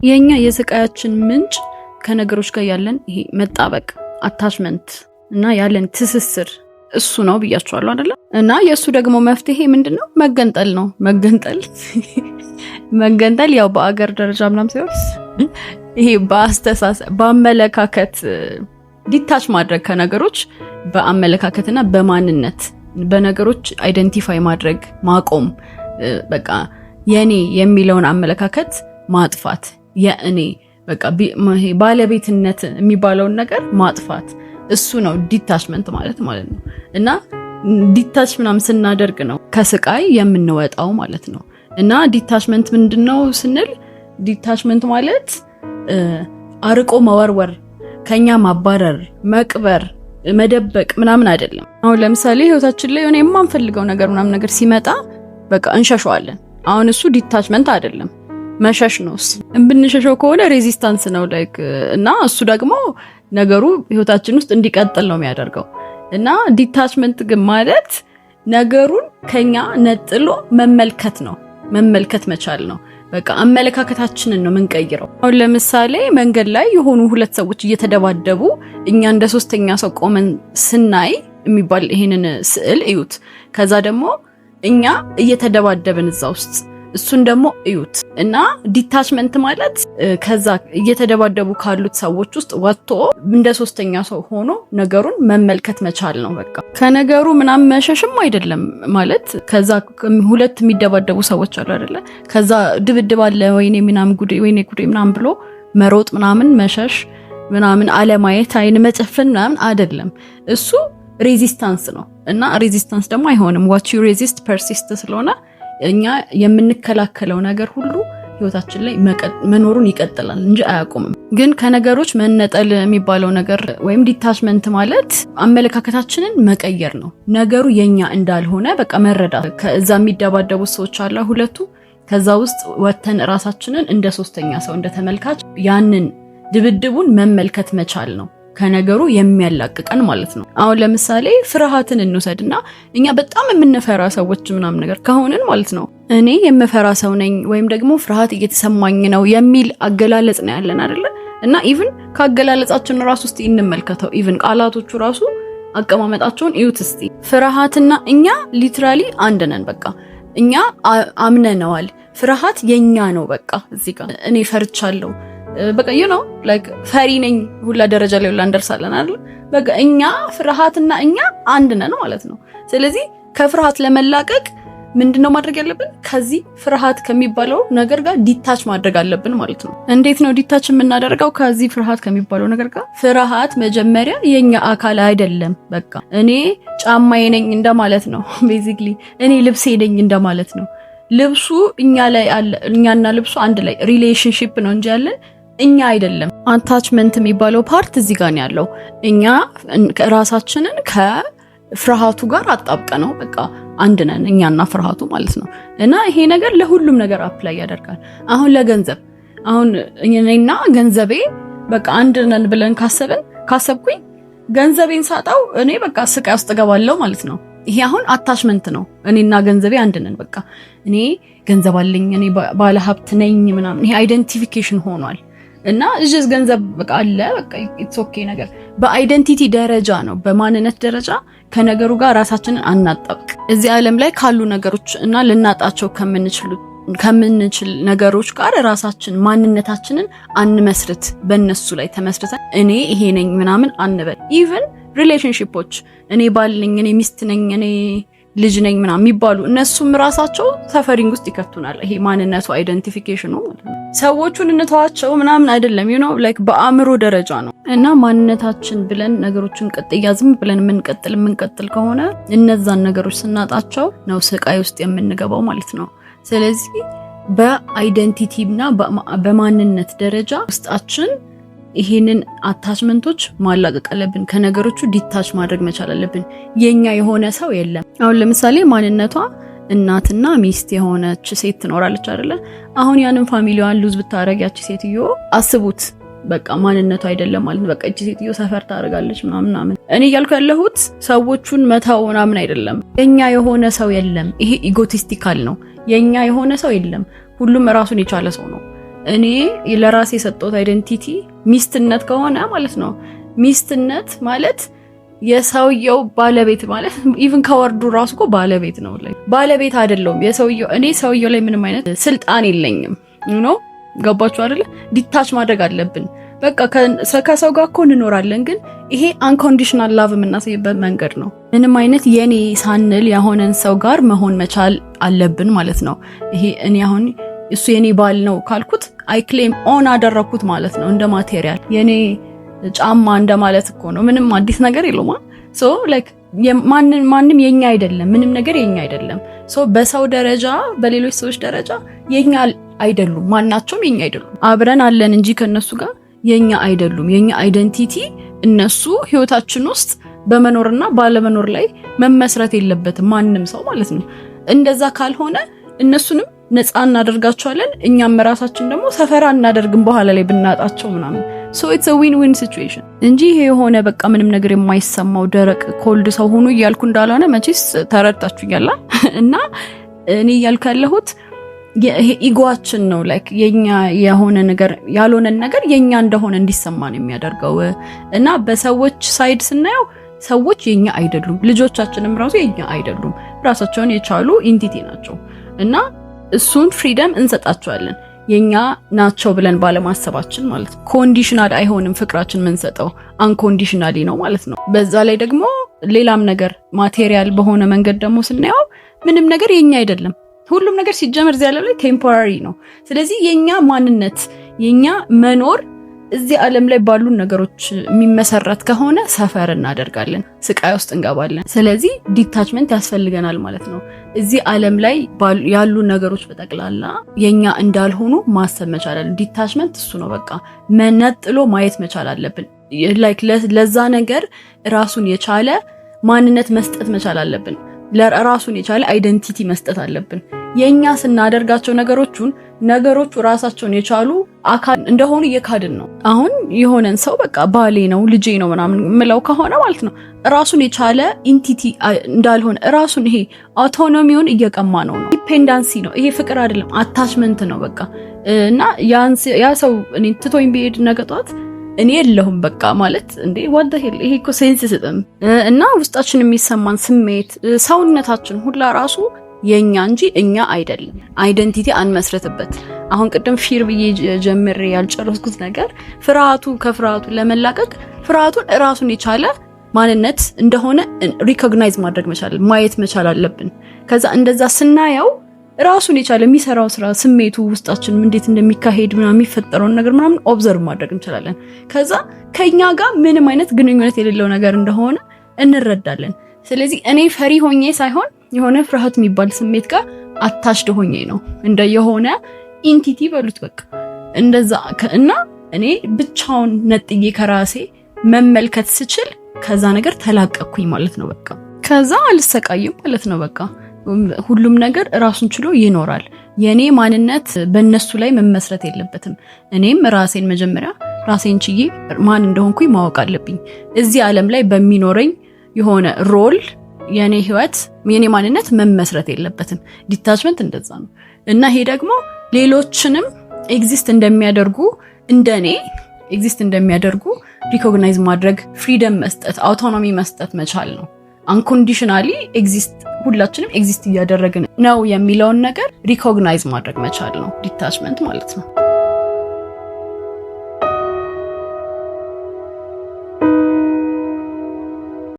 የኛ የስቃያችን ምንጭ ከነገሮች ጋር ያለን ይሄ መጣበቅ አታችመንት እና ያለን ትስስር እሱ ነው ብያቸዋለሁ አይደለ? እና የሱ ደግሞ መፍትሄ ምንድነው? መገንጠል ነው። መገንጠል ያው በአገር ደረጃ ምናምን ሳይሆን ይሄ በአስተሳሰብ በአመለካከት ዲታች ማድረግ ከነገሮች በአመለካከትና በማንነት በነገሮች አይደንቲፋይ ማድረግ ማቆም፣ በቃ የኔ የሚለውን አመለካከት ማጥፋት፣ የእኔ በቃ ባለቤትነት የሚባለውን ነገር ማጥፋት፣ እሱ ነው ዲታችመንት ማለት ነው። እና ዲታች ምናምን ስናደርግ ነው ከስቃይ የምንወጣው ማለት ነው። እና ዲታችመንት ምንድነው ስንል ዲታችመንት ማለት አርቆ መወርወር፣ ከኛ ማባረር፣ መቅበር፣ መደበቅ ምናምን አይደለም። አሁን ለምሳሌ ህይወታችን ላይ የሆነ የማንፈልገው ነገር ምናምን ነገር ሲመጣ በቃ እንሸሸዋለን። አሁን እሱ ዲታችመንት አይደለም፣ መሸሽ ነው። እንብንሸሸው ከሆነ ሬዚስታንስ ነው ላይክ እና እሱ ደግሞ ነገሩ ህይወታችን ውስጥ እንዲቀጥል ነው የሚያደርገው። እና ዲታችመንት ግን ማለት ነገሩን ከኛ ነጥሎ መመልከት ነው፣ መመልከት መቻል ነው። በቃ አመለካከታችንን ነው የምንቀይረው። አሁን ለምሳሌ መንገድ ላይ የሆኑ ሁለት ሰዎች እየተደባደቡ እኛ እንደ ሶስተኛ ሰው ቆመን ስናይ የሚባል ይሄንን ስዕል እዩት። ከዛ ደግሞ እኛ እየተደባደብን እዛ ውስጥ እሱን ደግሞ እዩት። እና ዲታችመንት ማለት ከዛ እየተደባደቡ ካሉት ሰዎች ውስጥ ወጥቶ እንደ ሶስተኛ ሰው ሆኖ ነገሩን መመልከት መቻል ነው። በቃ ከነገሩ ምናምን መሸሽም አይደለም ማለት ከዛ ሁለት የሚደባደቡ ሰዎች አሉ አይደለ? ከዛ ድብድብ አለ ወይኔ ምናምን ጉዴ ወይኔ ጉዴ ምናምን ብሎ መሮጥ ምናምን መሸሽ ምናምን አለማየት አይን መጨፈን ምናምን አይደለም። እሱ ሬዚስታንስ ነው። እና ሬዚስታንስ ደግሞ አይሆንም። what you resist persist ስለሆነ እኛ የምንከላከለው ነገር ሁሉ ህይወታችን ላይ መኖሩን ይቀጥላል እንጂ አያቆምም። ግን ከነገሮች መነጠል የሚባለው ነገር ወይም ዲታችመንት ማለት አመለካከታችንን መቀየር ነው። ነገሩ የኛ እንዳልሆነ በቃ መረዳት። ከዛ የሚደባደቡ ሰዎች አለ ሁለቱ፣ ከዛ ውስጥ ወተን ራሳችንን እንደ ሶስተኛ ሰው እንደ ተመልካች ያንን ድብድቡን መመልከት መቻል ነው ከነገሩ የሚያላቅቀን ማለት ነው። አሁን ለምሳሌ ፍርሃትን እንውሰድና እኛ በጣም የምንፈራ ሰዎች ምናምን ነገር ከሆነን ማለት ነው እኔ የምፈራ ሰው ነኝ ወይም ደግሞ ፍርሃት እየተሰማኝ ነው የሚል አገላለጽ ነው ያለን አይደለ? እና ኢቭን ካገላለጻችን ራሱ እስቲ እንመልከተው። ኢቭን ቃላቶቹ ራሱ አቀማመጣቸውን እዩት እስቲ። ፍርሃትና እኛ ሊትራሊ አንድ ነን። በቃ እኛ አምነነዋል። ፍርሃት የኛ ነው። በቃ እዚህ ጋር እኔ ፈርቻለሁ በቃ like ፈሪ ነኝ ሁላ ደረጃ ላይ ሁላ እንደርሳለን አይደል? በቃ እኛ ፍርሃትና እኛ አንድ ነን ማለት ነው። ስለዚህ ከፍርሃት ለመላቀቅ ምንድነው ማድረግ ያለብን? ከዚህ ፍርሃት ከሚባለው ነገር ጋር ዲታች ማድረግ አለብን ማለት ነው። እንዴት ነው ዲታች የምናደርገው ከዚህ ፍርሃት ከሚባለው ነገር ጋር? ፍርሃት መጀመሪያ የኛ አካል አይደለም። በቃ እኔ ጫማዬ ነኝ እንደማለት ነው። ቤዚክሊ እኔ ልብሴ ነኝ እንደማለት ነው። ልብሱ እኛ ላይ አለ። እኛና ልብሱ አንድ ላይ ሪሌሽንሺፕ ነው እንጂ ያለን እኛ አይደለም። አታችመንት የሚባለው ፓርት እዚህ ጋር ነው ያለው። እኛ ራሳችንን ከፍርሃቱ ጋር አጣብቀ ነው በቃ አንድ ነን እኛና ፍርሃቱ ማለት ነው። እና ይሄ ነገር ለሁሉም ነገር አፕላይ ያደርጋል። አሁን ለገንዘብ አሁን እኔና ገንዘቤ በቃ አንድ ነን ብለን ካሰብኩኝ ገንዘቤን ሳጣው እኔ በቃ ስቃይ ውስጥ ገባለሁ ማለት ነው። ይሄ አሁን አታችመንት ነው። እኔና ገንዘቤ አንድ ነን። በቃ እኔ ገንዘብ አለኝ፣ እኔ ባለ ሀብት ነኝ ምናምን። ይሄ አይደንቲፊኬሽን ሆኗል። እና እዚህ ገንዘብ በቃ አለ በቃ ኢትስ ኦኬ ነገር በአይደንቲቲ ደረጃ ነው፣ በማንነት ደረጃ ከነገሩ ጋር ራሳችንን አናጣብቅ። እዚህ ዓለም ላይ ካሉ ነገሮች እና ልናጣቸው ከምንችል ነገሮች ጋር ራሳችን ማንነታችንን አንመስርት። በእነሱ ላይ ተመስርተን እኔ ይሄ ነኝ ምናምን አንበል። ኢቭን ሪሌሽንሺፖች እኔ ባል ነኝ፣ እኔ ሚስት ነኝ፣ እኔ ልጅ ነኝ ምናምን የሚባሉ እነሱም ራሳቸው ሰፈሪንግ ውስጥ ይከቱናል። ይሄ ማንነቱ አይደንቲፊኬሽኑ ማለት ነው። ሰዎቹን እንተዋቸው ምናምን አይደለም like በአእምሮ ደረጃ ነው። እና ማንነታችን ብለን ነገሮችን ዝም ብለን የምንቀጥል ከሆነ እነዛን ነገሮች ስናጣቸው ነው ስቃይ ውስጥ የምንገባው ማለት ነው። ስለዚህ በአይደንቲቲና በማንነት ደረጃ ውስጣችን ይሄንን አታችመንቶች ማላቀቅ አለብን። ከነገሮቹ ዲታች ማድረግ መቻል አለብን። የኛ የሆነ ሰው የለም። አሁን ለምሳሌ ማንነቷ እናትና ሚስት የሆነች ሴት ትኖራለች አይደለ? አሁን ያንን ፋሚሊዋን ሉዝ ብታረግ ያቺ ሴትዮ አስቡት በቃ ማንነቷ አይደለም ማለት ነው። በቃ እቺ ሴትዮ ሰፈር ታደርጋለች ምናምን። እኔ እያልኩ ያለሁት ሰዎቹን መታው ምናምን አይደለም። የኛ የሆነ ሰው የለም። ይሄ ኢጎቲስቲካል ነው። የኛ የሆነ ሰው የለም። ሁሉም ራሱን የቻለ ሰው ነው። እኔ ለራሴ የሰጠሁት አይደንቲቲ ሚስትነት ከሆነ ማለት ነው ሚስትነት ማለት የሰውየው ባለቤት ማለት ኢቭን ከወርዱ ራሱ እኮ ባለቤት ነው ላይ ባለቤት አይደለም የሰውየው እኔ ሰውየው ላይ ምንም አይነት ስልጣን የለኝም ኖ ገባችሁ አይደለ ዲታች ማድረግ አለብን በቃ ከሰው ጋር እኮ እንኖራለን ግን ይሄ አንኮንዲሽናል ላቭ የምናሳይበት መንገድ ነው ምንም አይነት የኔ ሳንል የሆነን ሰው ጋር መሆን መቻል አለብን ማለት ነው ይሄ እኔ አሁን እሱ የኔ ባል ነው ካልኩት አይ ክሌም ኦን አደረኩት ማለት ነው እንደ ማቴሪያል የኔ ጫማ እንደማለት እኮ ነው ምንም አዲስ ነገር የለውማ ሶ ላይክ ማንንም የኛ አይደለም ምንም ነገር የኛ አይደለም ሶ በሰው ደረጃ በሌሎች ሰዎች ደረጃ የኛ አይደሉም ማናቸውም የኛ አይደሉም አብረን አለን እንጂ ከነሱ ጋር የኛ አይደሉም የኛ አይደንቲቲ እነሱ ህይወታችን ውስጥ በመኖርና ባለመኖር ላይ መመስረት የለበትም ማንንም ሰው ማለት ነው እንደዛ ካልሆነ እነሱንም ነፃ እናደርጋቸዋለን እኛም ራሳችን ደግሞ ሰፈራ እናደርግም በኋላ ላይ ብናጣቸው ምናምን so it's a win-win situation እንጂ ይሄ የሆነ በቃ ምንም ነገር የማይሰማው ደረቅ ኮልድ ሰው ሆኖ እያልኩ እንዳልሆነ መቼስ ተረድታችሁኛላ እና እኔ ያልካለሁት ይሄ ኢጎአችን ነው ላይክ የኛ የሆነ ነገር ያልሆነ ነገር የኛ እንደሆነ እንዲሰማን የሚያደርገው እና በሰዎች ሳይድ ስናየው ሰዎች የኛ አይደሉም ልጆቻችንም ራሱ የኛ አይደሉም ራሳቸውን የቻሉ ኢንቲቲ ናቸው እና እሱን ፍሪደም እንሰጣቸዋለን የኛ ናቸው ብለን ባለማሰባችን ማለት ነው ኮንዲሽናል አይሆንም ፍቅራችን ምንሰጠው አንኮንዲሽናሊ ነው ማለት ነው በዛ ላይ ደግሞ ሌላም ነገር ማቴሪያል በሆነ መንገድ ደግሞ ስናየው ምንም ነገር የኛ አይደለም ሁሉም ነገር ሲጀመር እዚህ ዓለም ላይ ቴምፖራሪ ነው ስለዚህ የኛ ማንነት የኛ መኖር እዚህ ዓለም ላይ ባሉ ነገሮች የሚመሰረት ከሆነ ሰፈር እናደርጋለን ስቃይ ውስጥ እንገባለን ስለዚህ ዲታችመንት ያስፈልገናል ማለት ነው እዚህ ዓለም ላይ ያሉ ነገሮች በጠቅላላ የኛ እንዳልሆኑ ማሰብ መቻል አለብን ዲታችመንት እሱ ነው በቃ መነጥሎ ማየት መቻል አለብን ላይክ ለዛ ነገር ራሱን የቻለ ማንነት መስጠት መቻል አለብን ለራሱን የቻለ አይደንቲቲ መስጠት አለብን የኛ ስናደርጋቸው ነገሮቹ ራሳቸውን የቻሉ አካል እንደሆኑ የካድን ነው አሁን የሆነን ሰው በቃ ባሌ ነው ልጄ ነው ምናምን ምለው ከሆነ ማለት ነው ራሱን የቻለ ኢንቲቲ እንዳልሆነ ራሱን ይሄ አውቶኖሚውን እየቀማ ነው ዲፔንደንሲ ነው ይሄ ፍቅር አይደለም አታችመንት ነው በቃ እና ያ ሰው እኔ ትቶኝ ቢሄድ ነገጧት እኔ የለሁም በቃ ማለት እንዴ what the hell ይሄ እኮ ሴንስ ይሰጥም እና ውስጣችን የሚሰማን ስሜት ሰውነታችን ሁላ ራሱ የኛ እንጂ እኛ አይደለም አይደንቲቲ አንመስረትበት አሁን ቅድም ፊር ብዬ ጀምሬ ያልጨረስኩት ነገር ከፍርሃቱ ለመላቀቅ ፍርሃቱን ራሱን የቻለ ማንነት እንደሆነ ሪኮግናይዝ ማድረግ መቻል ማየት መቻል አለብን ከዛ እንደዛ ስናየው ራሱን የቻለ የሚሰራው ስራ ስሜቱ ውስጣችን እንዴት እንደሚካሄድ ምናምን የሚፈጠረው ነገር ምናምን ኦብዘርቭ ማድረግ እንችላለን ከዛ ከኛ ጋር ምንም አይነት ግንኙነት የሌለው ነገር እንደሆነ እንረዳለን ስለዚህ እኔ ፈሪ ሆኜ ሳይሆን የሆነ ፍርሃት የሚባል ስሜት ጋር አታችድ ሆኜ ነው እንደ የሆነ ኢንቲቲ በሉት በቃ እንደዛ እና እኔ ብቻውን ነጥዬ ከራሴ መመልከት ስችል ከዛ ነገር ተላቀቅኩኝ ማለት ነው በቃ ከዛ አልሰቃይም ማለት ነው በቃ ሁሉም ነገር ራሱን ችሎ ይኖራል የኔ ማንነት በእነሱ ላይ መመስረት የለበትም እኔም ራሴን መጀመሪያ ራሴን ችዬ ማን እንደሆንኩኝ ማወቅ አለብኝ እዚህ ዓለም ላይ በሚኖረኝ የሆነ ሮል የኔ ህይወት የኔ ማንነት መመስረት የለበትም ዲታችመንት እንደዛ ነው እና ይሄ ደግሞ ሌሎችንም ኤግዚስት እንደሚያደርጉ እንደኔ ኤግዚስት እንደሚያደርጉ ሪኮግናይዝ ማድረግ ፍሪደም መስጠት አውቶኖሚ መስጠት መቻል ነው አንኮንዲሽናሊ ኤግዚስት ሁላችንም ኤግዚስት እያደረግን ነው የሚለውን ነገር ሪኮግናይዝ ማድረግ መቻል ነው ዲታችመንት ማለት ነው